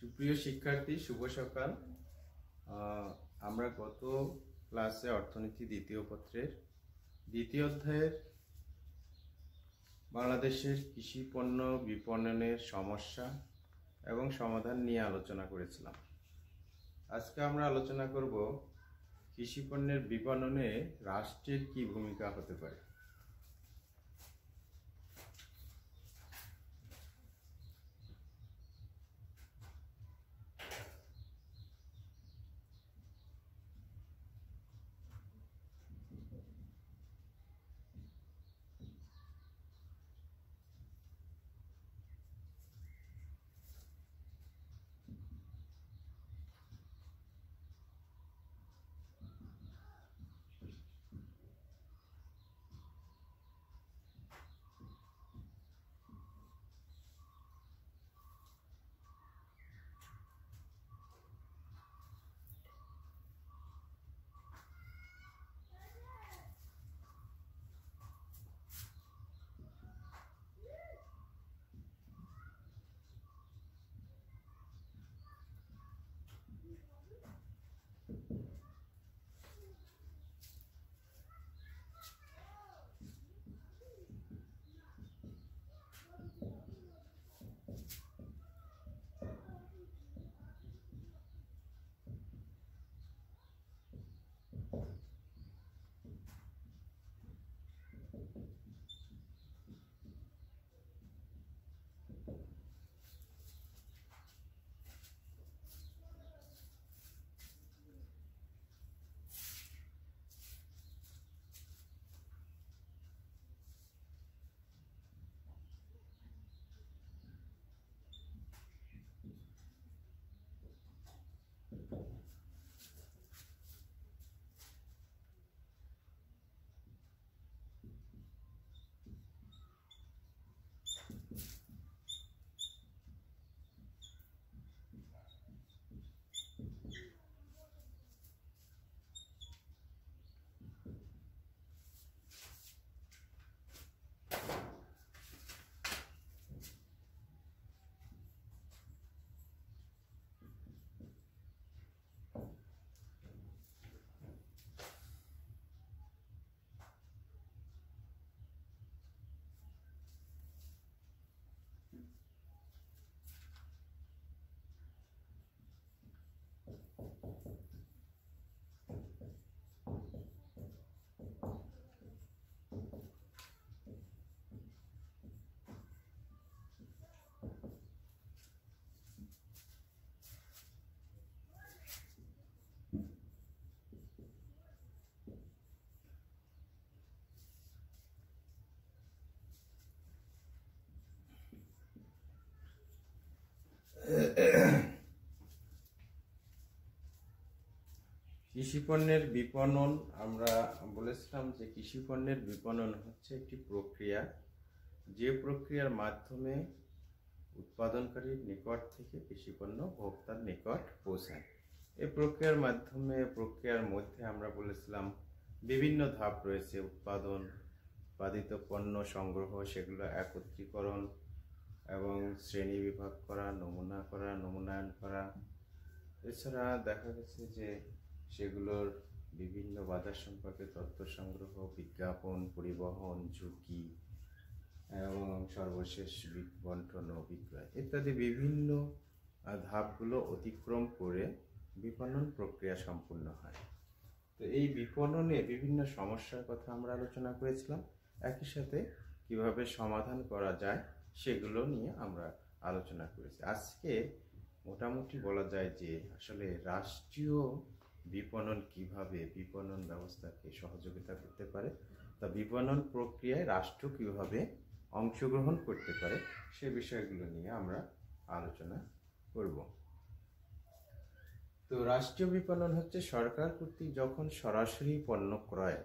সুপ্রিয় শিক্ষার্থী, শুভ সকাল। আমরা গত ক্লাসে অর্থনীতি দ্বিতীয় পত্রের দ্বিতীয় অধ্যায়ের বাংলাদেশের কৃষি পণ্য বিপণনের সমস্যা এবং সমাধান নিয়ে আলোচনা করেছিলাম। আজকে আমরা আলোচনা করব কৃষি পণ্যের বিপণনে রাষ্ট্রের কি ভূমিকা হতে পারে। কৃষি পণ্যের বিপণন, আমরা বলেছিলাম যে কৃষি পণ্যের বিপণন হচ্ছে একটি প্রক্রিয়া, যে প্রক্রিয়ার মাধ্যমে উৎপাদনকারীর নিকট থেকে কৃষি পণ্য ভোক্তার নিকট পৌঁছায়। এই প্রক্রিয়ার মধ্যে আমরা বলেছিলাম বিভিন্ন ধাপ রয়েছে: উৎপাদিত পণ্য সংগ্রহ, সেগুলো একত্রীকরণ এবং শ্রেণী বিভাগ করা, নমুনায়ন করা। এছাড়া দেখা গেছে যে সেগুলোর বিভিন্ন বাজার সম্পর্কে তথ্য সংগ্রহ, বিজ্ঞাপন, পরিবহন, ঝুঁকি এবং সর্বশেষ বন্টন ও বিক্রয় ইত্যাদি বিভিন্ন ধাপগুলো অতিক্রম করে বিপণন প্রক্রিয়া সম্পূর্ণ হয়। তো এই বিপণনে বিভিন্ন সমস্যার কথা আমরা আলোচনা করেছিলাম, একই সাথে কিভাবে সমাধান করা যায় সেগুলো নিয়ে আমরা আলোচনা করেছি। আজকে মোটামুটি বলা যায় যে আসলে রাষ্ট্রীয় বিপণন কিভাবে বিপণন ব্যবস্থাকে সহযোগিতা করতে পারে, তা বিপণন প্রক্রিয়ায় রাষ্ট্র কিভাবে অংশগ্রহণ করতে পারে সে বিষয়গুলো নিয়ে আমরা আলোচনা করব। তো রাষ্ট্রীয় বিপণন হচ্ছে সরকার কর্তৃক যখন সরাসরি পণ্য ক্রয়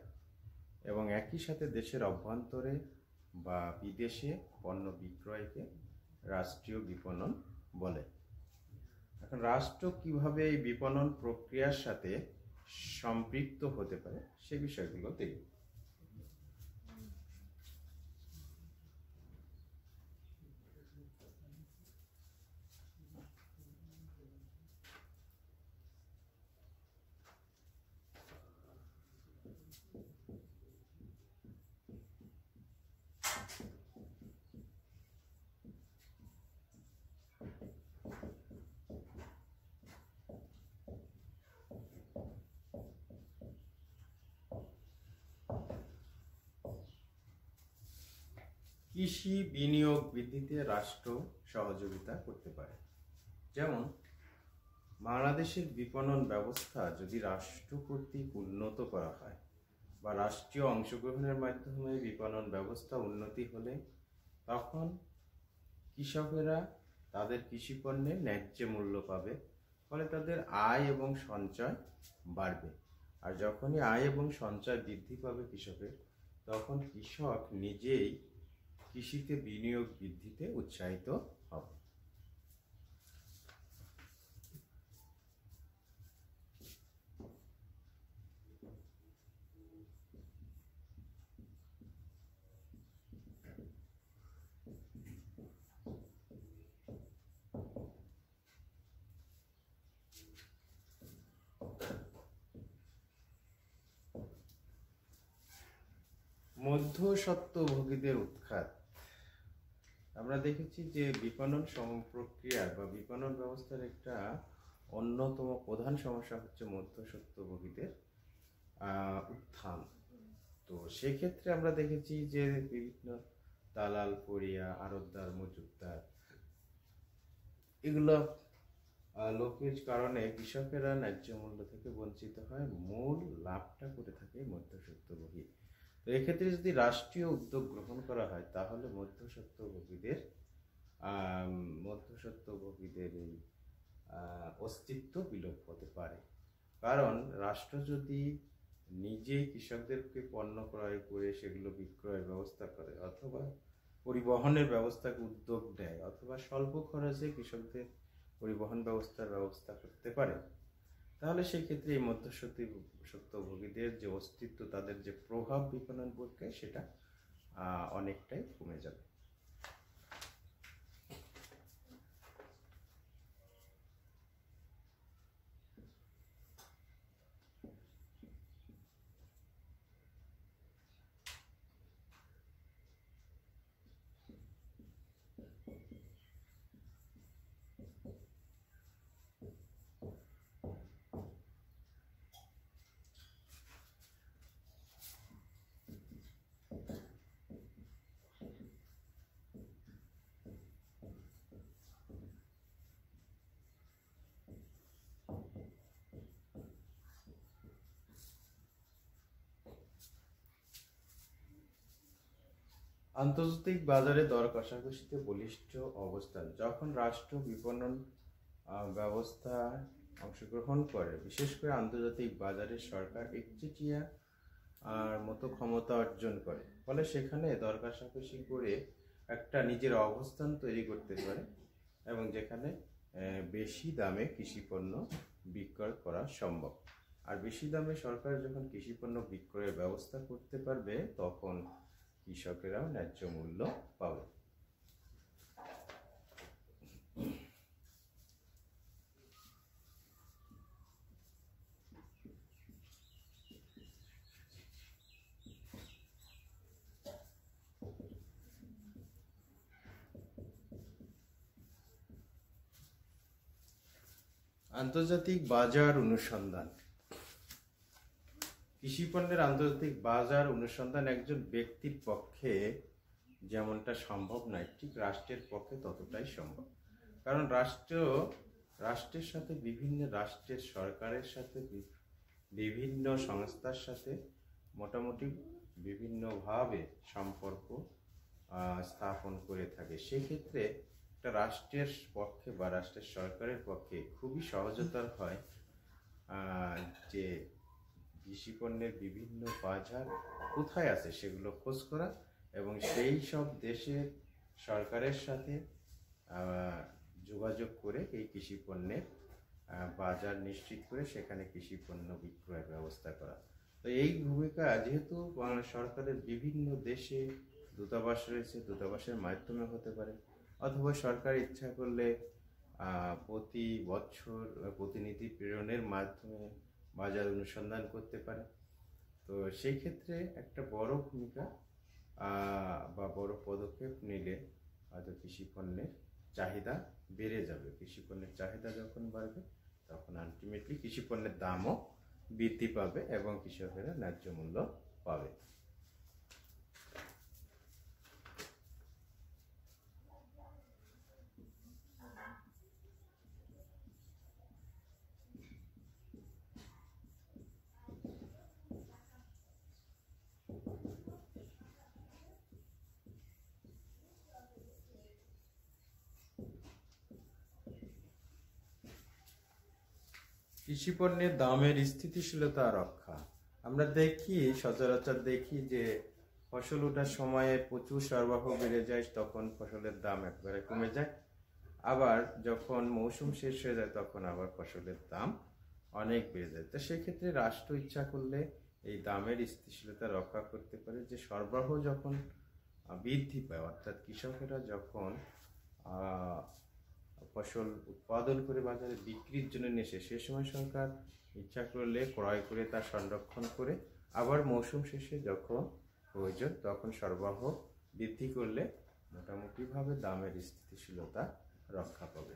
এবং একই সাথে দেশের অভ্যন্তরে বা বিদেশে পণ্য বিক্রয়কে রাষ্ট্রীয় বিপণন বলে। এখন রাষ্ট্র কিভাবে এই বিপণন প্রক্রিয়ার সাথে সম্পৃক্ত হতে পারে সে বিষয়গুলো দেখব। কৃষি বিনিয়োগ বৃদ্ধিতে রাষ্ট্র সহযোগিতা করতে পারে। যেমন বাংলাদেশের বিপণন ব্যবস্থা যদি রাষ্ট্র কর্তৃক উন্নত করা হয় বা রাষ্ট্রীয় অংশগ্রহণের মাধ্যমে বিপণন ব্যবস্থা উন্নতি হলে তখন কৃষকেরা তাদের কৃষি পণ্যের ন্যায্য মূল্য পাবে, ফলে তাদের আয় এবং সঞ্চয় বাড়বে। আর যখনই আয় এবং সঞ্চয় বৃদ্ধি পাবে কৃষকের, তখন কৃষক নিজেই কৃষিতে বিনিয়োগ বৃদ্ধিতে উৎসাহিত হবে। মধ্যস্বত্বভোগীদের উৎখাত। আমরা দেখেছি যে বিপণন প্রক্রিয়া বা বিপণন ব্যবস্থার একটা অন্যতম প্রধান সমস্যা হচ্ছে মধ্যস্বত্বভোগীদের উত্থান। তো সেক্ষেত্রে আমরা দেখেছি যে বিভিন্ন দালাল, পরিয়া, আড়তদার, মজুতদার এগুলো লোকের কারণে কৃষকেরা ন্যায্য মূল্য থেকে বঞ্চিত হয়, মূল লাভটা করে থাকে মধ্যস্বত্বভোগী। তো এক্ষেত্রে যদি রাষ্ট্রীয় উদ্যোগ গ্রহণ করা হয় তাহলে মধ্যস্বত্বভোগীদের এই অস্তিত্ব বিলোপ হতে পারে। কারণ রাষ্ট্র যদি নিজেই কৃষকদেরকে পণ্য ক্রয় করে সেগুলো বিক্রয়ের ব্যবস্থা করে, অথবা পরিবহনের ব্যবস্থাকে উদ্যোগ নেয়, অথবা স্বল্প খরচে কৃষকদের পরিবহন ব্যবস্থা করতে পারে, তাহলে সেক্ষেত্রে এই মধ্যস্বত্বভোগীদের যে অস্তিত্ব, তাদের যে প্রভাব বিপণন প্রক্রিয়ায়, সেটা অনেকটাই কমে যাবে। আন্তর্জাতিক বাজারে দর কষাকষিতে বলিষ্ঠ অবস্থান। যখন রাষ্ট্র বিপণন ব্যবস্থায় অংশগ্রহণ করে, বিশেষ করে আন্তর্জাতিক বাজারে সরকার একচেটিয়া মতো ক্ষমতা অর্জন করে, ফলে সেখানে দর কষাকষি করে একটা নিজের অবস্থান তৈরি করতে পারে এবং যেখানে বেশি দামে কৃষিপণ্য বিক্রয় করা সম্ভব। আর বেশি দামে সরকার যখন কৃষিপণ্য বিক্রয়ের ব্যবস্থা করতে পারবে, তখন কৃষকেরাও ন্যায্য মূল্য পাবে। আন্তর্জাতিক বাজার অনুসন্ধান। কৃষিপণ্যের আন্তর্জাতিক বাজার অনুসন্ধান একজন ব্যক্তির পক্ষে যেমনটা সম্ভব নয়, ঠিক রাষ্ট্রের পক্ষে ততটাই সম্ভব। কারণ রাষ্ট্রের সাথে বিভিন্ন রাষ্ট্রের সরকারের সাথে বিভিন্ন সংস্থার সাথে মোটামুটি বিভিন্নভাবে সম্পর্ক স্থাপন করে থাকে। সেক্ষেত্রে একটা রাষ্ট্রের পক্ষে বা রাষ্ট্রের সরকারের পক্ষে খুবই সহজতর হয় যে কৃষিপণ্যের বিভিন্ন বাজার কোথায় আছে সেগুলো খোঁজ করা এবং সেই সব দেশের সরকারের সাথে যোগাযোগ করে এই কৃষিপণ্যের বাজার নিশ্চিত করে সেখানে কৃষিপণ্য বিক্রয়ের ব্যবস্থা করা। তো এই ভূমিকা, যেহেতু সরকারের বিভিন্ন দেশে দূতাবাস রয়েছে, দূতাবাসের মাধ্যমে হতে পারে, অথবা সরকার ইচ্ছা করলে প্রতি বছর প্রতিনিধি প্রেরণের মাধ্যমে বাজার অনুসন্ধান করতে পারে। তো সেই ক্ষেত্রে একটা বড় ভূমিকা বা বড় পদক্ষেপ নিলে হয়তো কৃষিপণ্যের চাহিদা বেড়ে যাবে। কৃষিপণ্যের চাহিদা যখন বাড়বে, তখন আলটিমেটলি কৃষিপণ্যের দামও বৃদ্ধি পাবে এবং কৃষকেরা ন্যায্য মূল্য পাবে। কৃষি পণ্যের দামের স্থিতিশীলতা রক্ষা। আমরা সচরাচর দেখি যে ফসল ওঠার সময়ে প্রচুর সরবরাহ বেড়ে যায়, তখন ফসলের দাম একবারে কমে যায়। আবার যখন মৌসুম শেষ হয়ে যায় তখন আবার ফসলের দাম অনেক বেড়ে যায়। তো সেক্ষেত্রে রাষ্ট্র ইচ্ছা করলে এই দামের স্থিতিশীলতা রক্ষা করতে পারে, যে সরবরাহ যখন বৃদ্ধি পায়, অর্থাৎ কৃষকেরা যখন ফসল উৎপাদন করে বাজারে বিক্রির জন্য নিয়ে সে সময় সরকার ইচ্ছা করলে ক্রয় করে তা সংরক্ষণ করে আবার মৌসুম শেষে যখন প্রয়োজন তখন সরবরাহ বৃদ্ধি করলে মোটামুটিভাবে দামের স্থিতিশীলতা রক্ষা পাবে।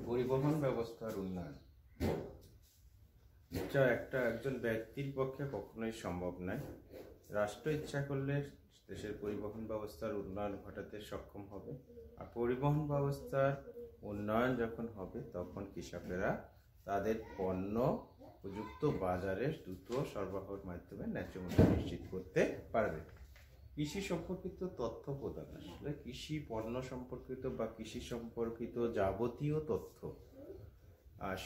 পরিবহন ব্যবস্থার উন্নয়ন, যা একজন ব্যক্তির পক্ষে কখনোই সম্ভব নয়। রাষ্ট্র ইচ্ছা করলে দেশের পরিবহন ব্যবস্থার উন্নয়ন ঘটাতে সক্ষম হবে। আর পরিবহন ব্যবস্থার উন্নয়ন যখন হবে তখন কৃষকেরা তাদের পণ্য উপযুক্ত বাজারে দ্রুত সরবরাহের মাধ্যমে ন্যায্য মূল্য নিশ্চিত করতে পারবে। কৃষি সম্পর্কিত তথ্য প্রদান, আসলে কৃষি পণ্য সম্পর্কিত বা কৃষি সম্পর্কিত যাবতীয় তথ্য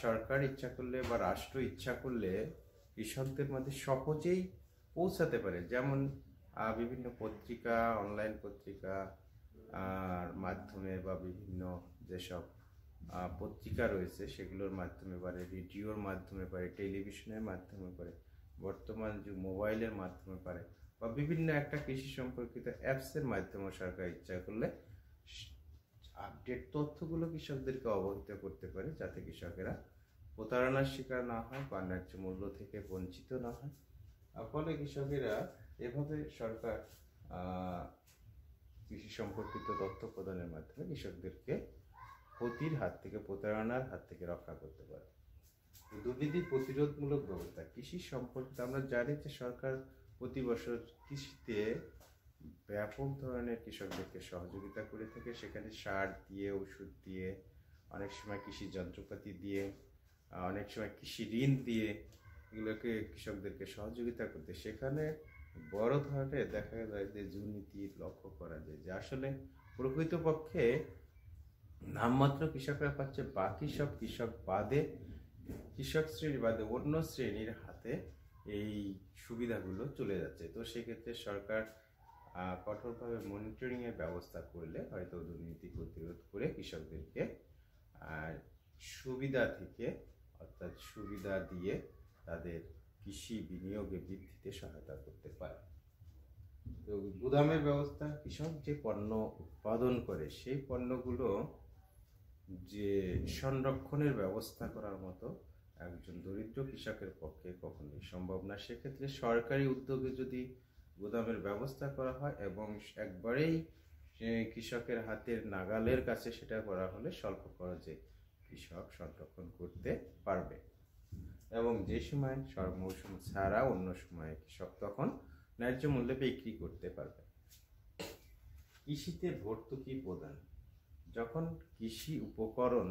সরকার ইচ্ছা করলে বা রাষ্ট্র ইচ্ছা করলে কৃষকদের মধ্যে সহজেই পৌঁছাতে পারে। যেমন বিভিন্ন পত্রিকা, অনলাইন পত্রিকা মাধ্যমে বা বিভিন্ন যেসব পত্রিকা রয়েছে সেগুলোর মাধ্যমে পারে, রেডিওর মাধ্যমে পারে, টেলিভিশনের মাধ্যমে পারে, বর্তমান যে মোবাইলের মাধ্যমে পারে, বা বিভিন্ন একটা কৃষি সম্পর্কিত অ্যাপসের মাধ্যমে সরকার ইচ্ছা করলে আপডেট তথ্যগুলো কৃষকদেরকে অবহিত করতে পারে, যাতে কৃষকেরা প্রতারণার শিকার না হয় বা ন্যায্য মূল্য থেকে বঞ্চিত না হয়। ফলে কৃষকেরা এভাবে সরকার কৃষি সম্পর্কিত তথ্য প্রদানের মাধ্যমে কৃষকদেরকে ক্ষতির হাত থেকে, প্রতারণার হাত থেকে রক্ষা করতে পারে। দুর্নীতি প্রতিরোধমূলক ব্যবস্থা, কৃষি সম্পর্কিত আমরা জানি যে সরকার প্রতি বছর কৃষিতে ব্যাপক ধরনের কৃষকদেরকে সহযোগিতা করে থাকে। সেখানে সার দিয়ে, ওষুধ দিয়ে, অনেক সময় কৃষি যন্ত্রপাতি দিয়ে, অনেক সময় কৃষি ঋণ দিয়ে এগুলোকে কৃষকদেরকে সহযোগিতা করতে। সেখানে বড় ধরনের দেখা যায় যে দুর্নীতি লক্ষ্য করা যায়, যে আসলে প্রকৃতপক্ষে নামমাত্র কৃষকরা পাচ্ছে, বাকি সব কৃষক বাদে কৃষক শ্রেণী বাদে অন্য শ্রেণীর হাতে এই সুবিধাগুলো চলে যাচ্ছে। তো সেক্ষেত্রে সরকার কঠোরভাবে মনিটরিংয়ের ব্যবস্থা করলে হয়তো দুর্নীতি প্রতিরোধ করে কৃষকদেরকে সুবিধা থেকে অর্থাৎ সুবিধা দিয়ে তাদের কৃষি বিনিয়োগে বৃদ্ধিতে সহায়তা করতে পারে। তো গুদামের ব্যবস্থা, কৃষক যে পণ্য উৎপাদন করে সেই পণ্যগুলো যে সংরক্ষণের ব্যবস্থা করার মতো একজন দরিদ্র কৃষকের পক্ষে কখনোই সম্ভব না। সেক্ষেত্রে সরকারি উদ্যোগে যদি গুদামের ব্যবস্থা করা হয় এবং একবারেই কৃষকের হাতের নাগালের কাছে সেটা করা হলে স্বল্প খরচে কৃষক সংরক্ষণ করতে পারবে এবং যে সময় মৌসুম ছাড়া অন্য সময়ে কৃষক তখন ন্যায্য মূল্যে বিক্রি করতে পারবে। কৃষিতে ভর্তুকি প্রদান, যখন কৃষি উপকরণ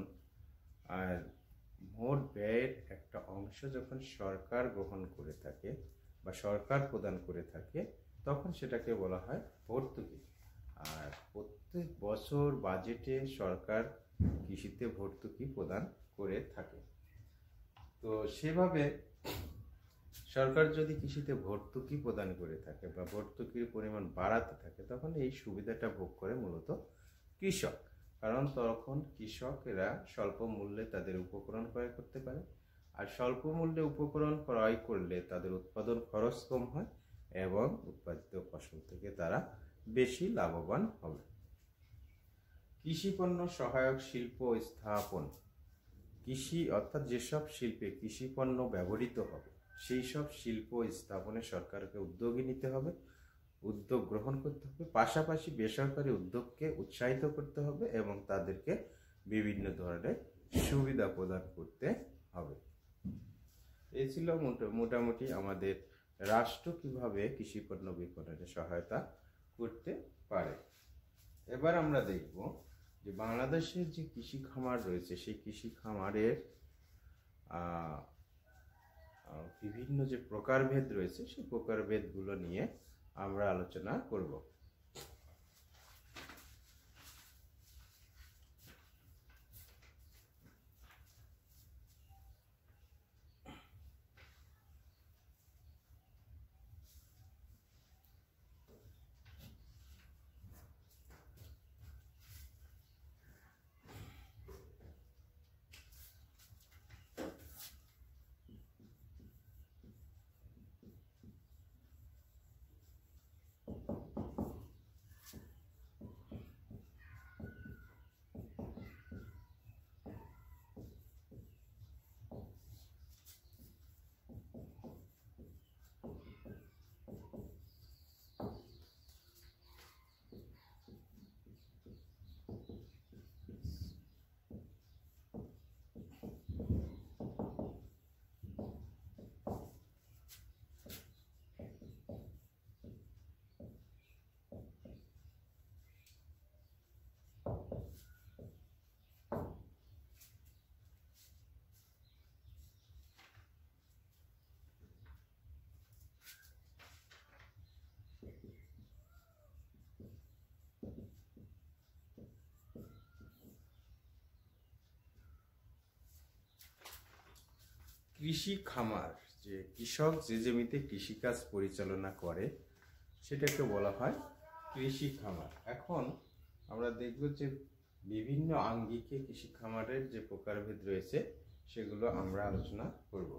আর মোট ব্যয়ের একটা অংশ যখন সরকার গ্রহণ করে থাকে বা সরকার প্রদান করে থাকে তখন সেটাকে বলা হয় ভর্তুকি। আর প্রত্যেক বছর বাজেটে সরকার কৃষিতে ভর্তুকি প্রদান করে থাকে। তো সেভাবে সরকার যদি কৃষিতে ভর্তুকি প্রদান করে থাকে বা ভর্তুকির পরিমাণ বাড়াতে থাকে তখন এই সুবিধাটা ভোগ করে মূলত কৃষক, কারণ তখন কৃষকেরা স্বল্প মূল্যে তাদের উপকরণ ক্রয় করতে পারে। আর স্বল্প মূল্যে উপকরণ ক্রয় করলে তাদের উৎপাদন খরচ কম হয় এবং উৎপাদিত ফসল থেকে তারা বেশি লাভবান হবে। কৃষি পণ্য সহায়ক শিল্প স্থাপন, কৃষি অর্থাৎ যেসব শিল্পে কৃষি পণ্য ব্যবহৃত হবে সেই সব শিল্প স্থাপনে সরকারকে উদ্যোগী নিতে হবে, উদ্যোগ গ্রহণ করতে হবে, পাশাপাশি বেসরকারি উদ্যোগকে উৎসাহিত করতে হবে এবং তাদেরকে বিভিন্ন ধরনের সুবিধা প্রদান করতে হবে। এই ছিল মোটামুটি আমাদের রাষ্ট্র কিভাবে কৃষি পণ্য বিপণনে সহায়তা করতে পারে। এবার আমরা দেখব যে বাংলাদেশের যে কৃষি খামার রয়েছে সেই কৃষি খামারের বিভিন্ন যে প্রকারভেদ রয়েছে সেই প্রকারভেদগুলো নিয়ে আমরা আলোচনা করব। কৃষি খামার, যে কৃষক যে জমিতে কৃষিকাজ পরিচালনা করে সেটাকে বলা হয় কৃষি খামার। এখন আমরা দেখব যে বিভিন্ন আঙ্গিকে কৃষি খামারের যে প্রকারভেদ রয়েছে সেগুলো আমরা আলোচনা করব।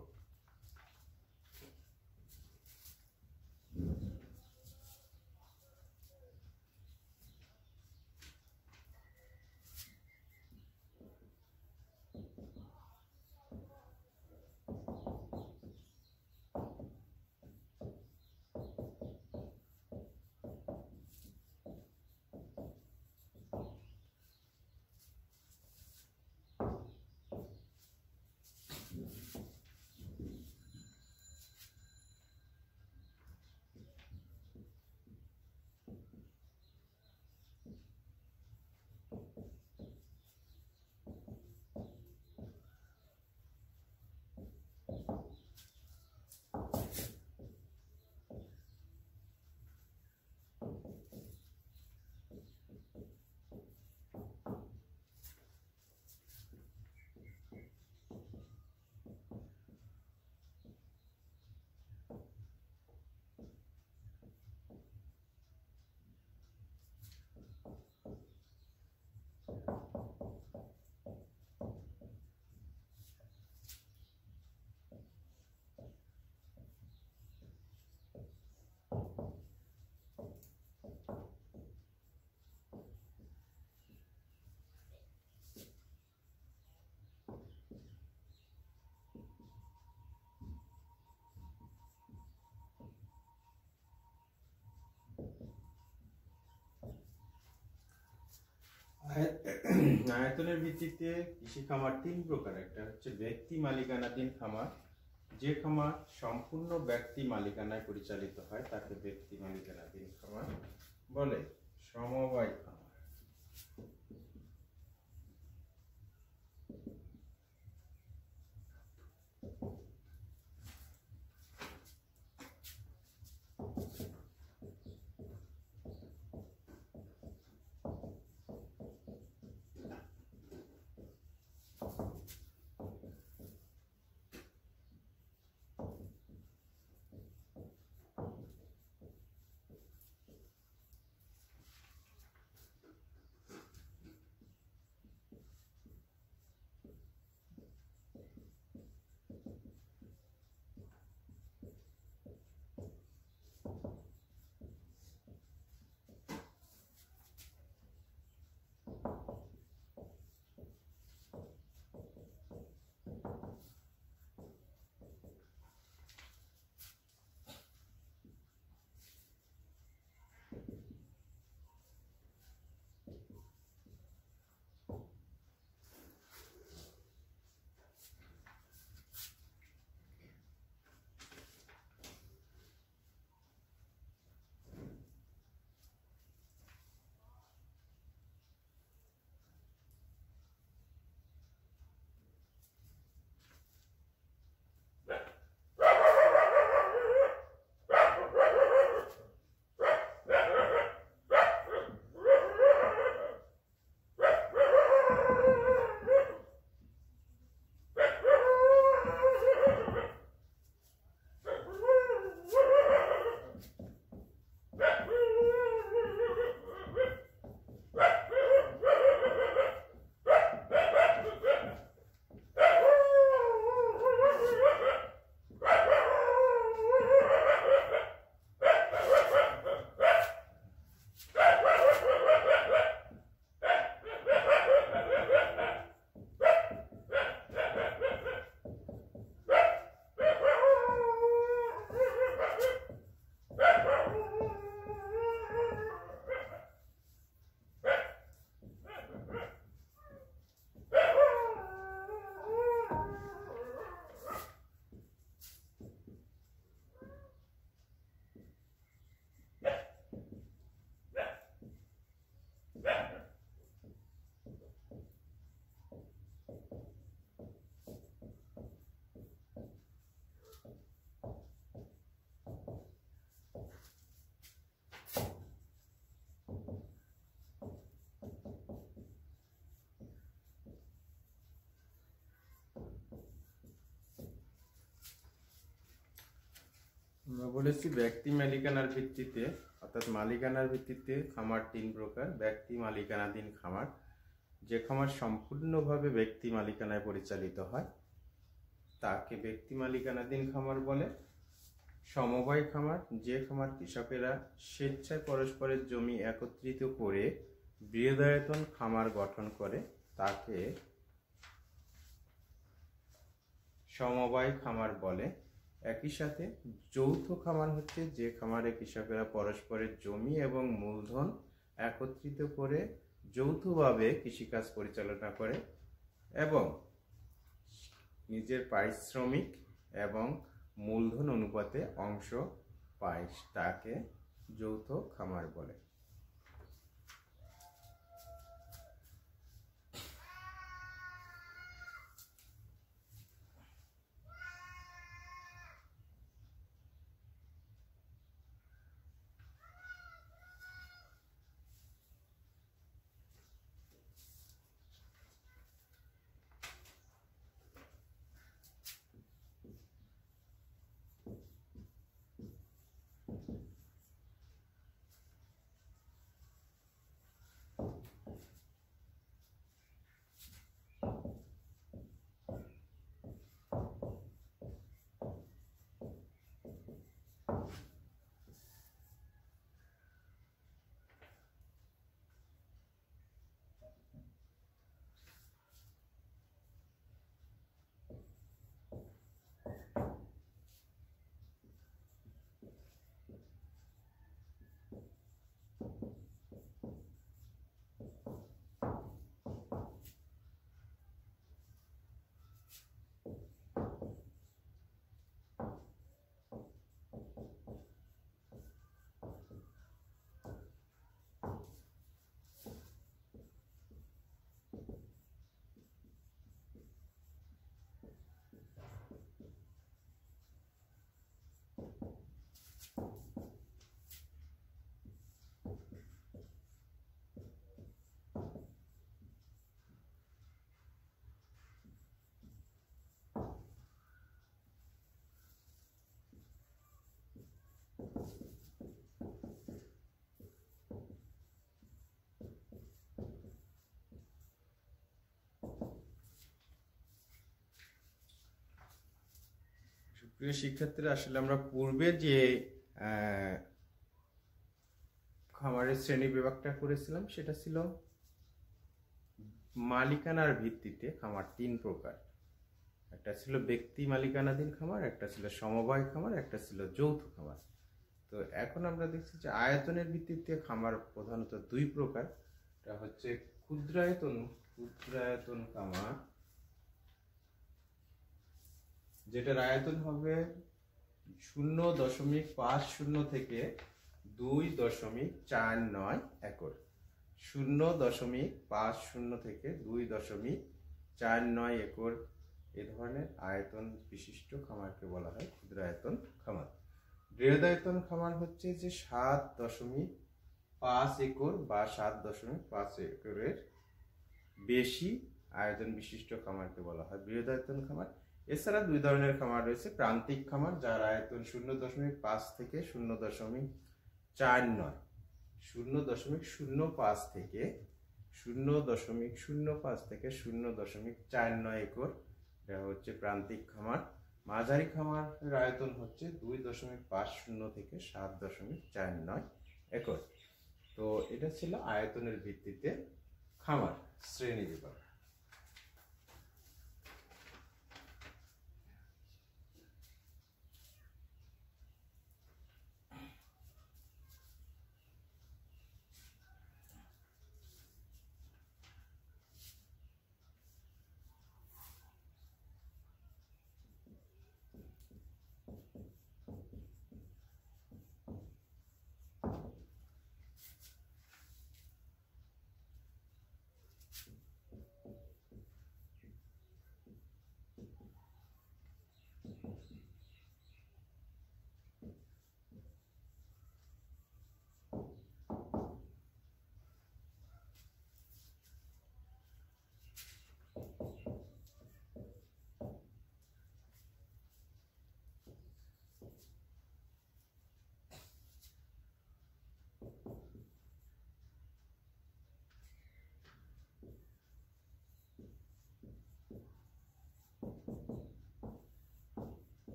আয়তনের ভিত্তিতে কৃষি খামার তিন প্রকার। একটা হচ্ছে ব্যক্তি মালিকানাধীন খামার, যে খামার সম্পূর্ণ ব্যক্তি মালিকানায় পরিচালিত হয় তাকে ব্যক্তি মালিকানাধীন খামার বলে। সমবায় খামার, আমরা বলেছি ব্যক্তি মালিকানার ভিত্তিতে, অর্থাৎ মালিকানার ভিত্তিতে খামার তিন প্রকার। ব্যক্তি মালিকানাধীন খামার, যে খামার সম্পূর্ণভাবে ব্যক্তি মালিকানায় পরিচালিত হয় তাকে ব্যক্তি মালিকানাধীন খামার বলে। সমবায় খামার, যে খামার কৃষকেরা স্বেচ্ছায় পরস্পরের জমি একত্রিত করে বৃহদায়তন খামার গঠন করে তাকে সমবায় খামার বলে। একই সাথে যৌথ খামার হচ্ছে যে খামারে কৃষকেরা পরস্পরের জমি এবং মূলধন একত্রিত করে যৌথভাবে কৃষিকাজ পরিচালনা করে এবং নিজের পারিশ্রমিক এবং মূলধন অনুপাতে অংশ পায়, তাকে যৌথ খামার বলে। প্রিয় শিক্ষার্থীরা, আসলে আমরা পূর্বে যে খামারের শ্রেণী বিভাগটা করেছিলাম সেটা ছিল মালিকানার ভিত্তিতে খামার তিন প্রকার। একটা ছিল ব্যক্তি মালিকানাধীন খামার, একটা ছিল সমবায় খামার, একটা ছিল যৌথ খামার। তো এখন আমরা দেখছি যে আয়তনের ভিত্তিতে খামার প্রধানত দুই প্রকার। এটা হচ্ছে ক্ষুদ্রায়তন খামার, যেটার আয়তন হবে 0.50 থেকে 2.49 একর। 0.50 থেকে 2.49 একর এ ধরনের আয়তন বিশিষ্ট খামারকে বলা হয় ক্ষুদ্রায়তন খামার। বৃহদায়তন খামার হচ্ছে যে 7.5 একর বা 7.5 একরের বেশি আয়তন বিশিষ্ট খামারকে বলা হয় বৃহদায়তন খামার। এছাড়া দুই ধরনের খামার রয়েছে। প্রান্তিক খামার, যার আয়তন 0.5 থেকে 0.49 0.05 থেকে 0.49 একর, এটা হচ্ছে প্রান্তিক খামার। মাঝারি খামারের আয়তন হচ্ছে 2.50 থেকে 7.49 একর। তো এটা ছিল আয়তনের ভিত্তিতে খামার শ্রেণী বিভাগ।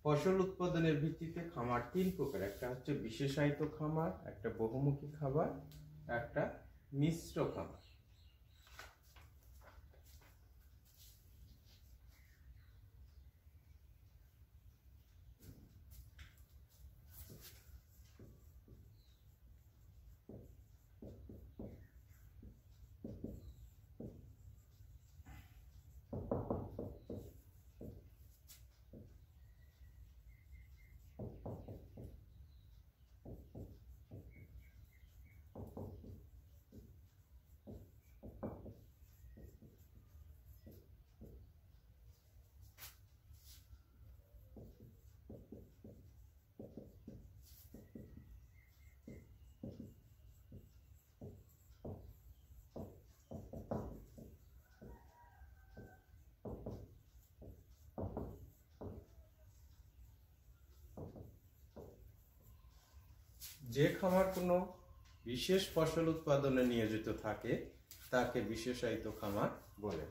ফসল উৎপাদনের ভিত্তিতে খামার তিন প্রকার। একটা হচ্ছে বিশেষায়িত খামার, একটা বহুমুখী খামার, একটা মিশ্র খামার। যে খামার কোনো বিশেষ ফসল উৎপাদনে নিয়োজিত থাকে তাকে বিশেষায়িত খামার বলে।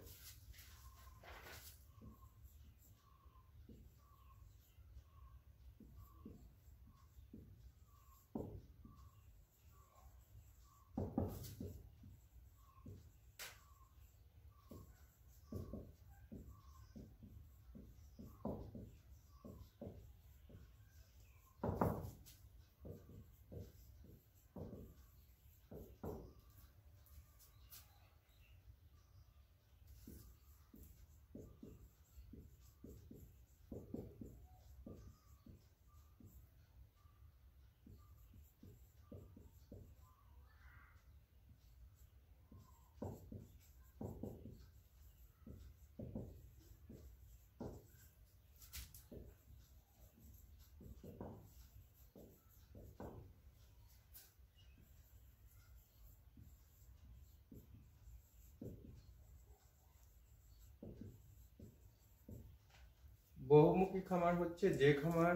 বহুমুখী খামার হচ্ছে যে খামার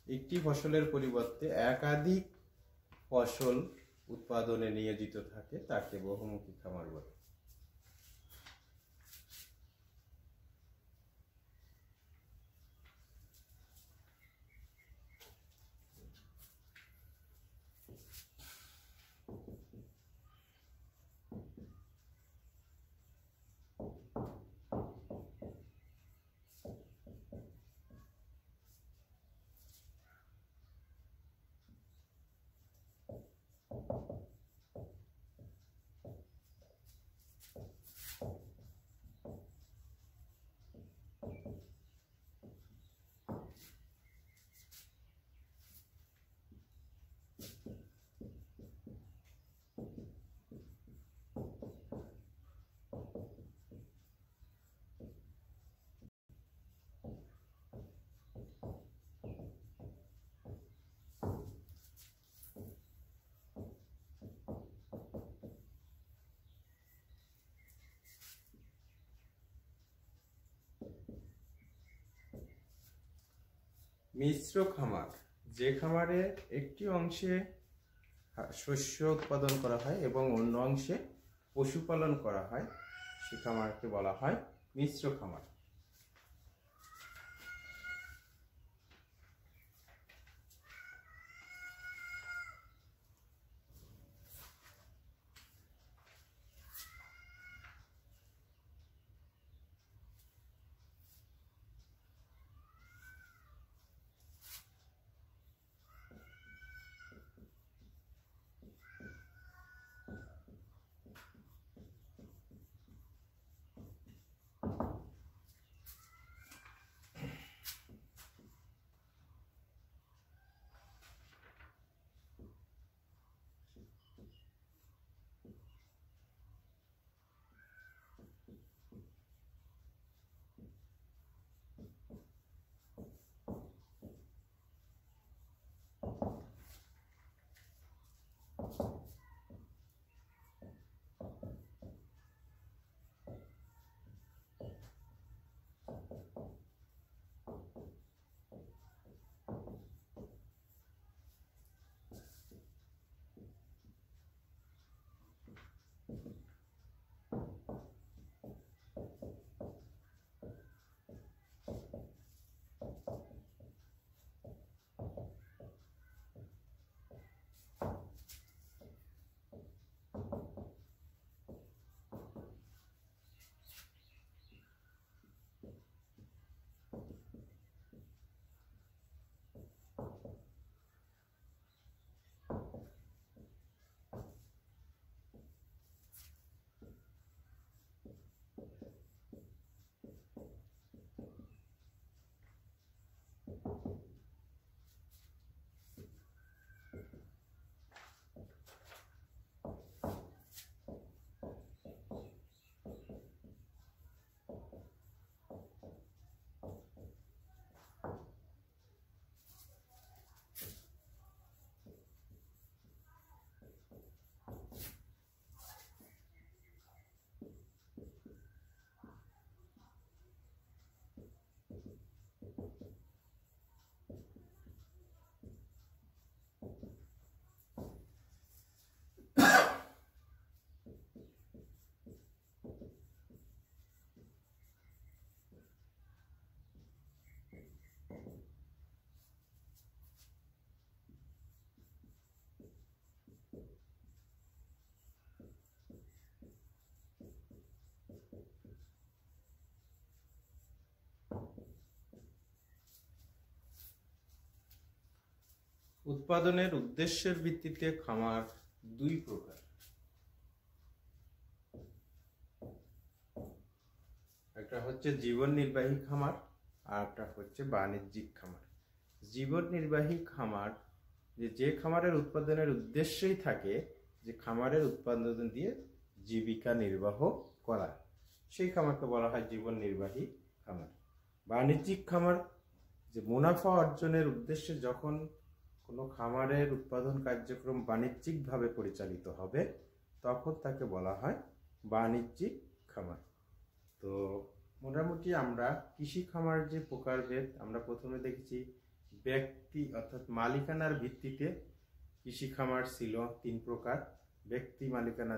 একটি ফসলের পরিবর্তে একাধিক ফসল উৎপাদনে নিয়োজিত থাকে তাকে বহুমুখী খামার বলে। মিশ্র খামার, যে খামারে একটি অংশে শস্য উৎপাদন করা হয় এবং অন্য অংশে পশুপালন করা হয়, সে খামারকে বলা হয় মিশ্র খামার। উৎপাদনের উদ্দেশ্যের ভিত্তিতে খামার দুই প্রকার। একটা হচ্ছে জীবন নির্বাহী খামার আর একটা হচ্ছে বাণিজ্যিক খামার। জীবন নির্বাহী খামার যে খামারের উৎপাদনের উদ্দেশ্যই থাকে যে খামারের উৎপাদন দিয়ে জীবিকা নির্বাহ করা, সেই খামারকে বলা হয় জীবন নির্বাহী খামার। বাণিজ্যিক খামার যে মুনাফা অর্জনের উদ্দেশ্যে যখন কোনো খামারের উৎপাদন কার্যক্রম বাণিজ্যিকভাবে পরিচালিত হবে তখন তাকে বলা হয় বাণিজ্যিক খামার। তো মোটামুটি আমরা কৃষি খামার যে প্রকারভেদ আমরা প্রথমে দেখেছি ব্যক্তি অর্থাৎ মালিকানার ভিত্তিতে কৃষি খামার ছিল 3 প্রকার: ব্যক্তি মালিকানা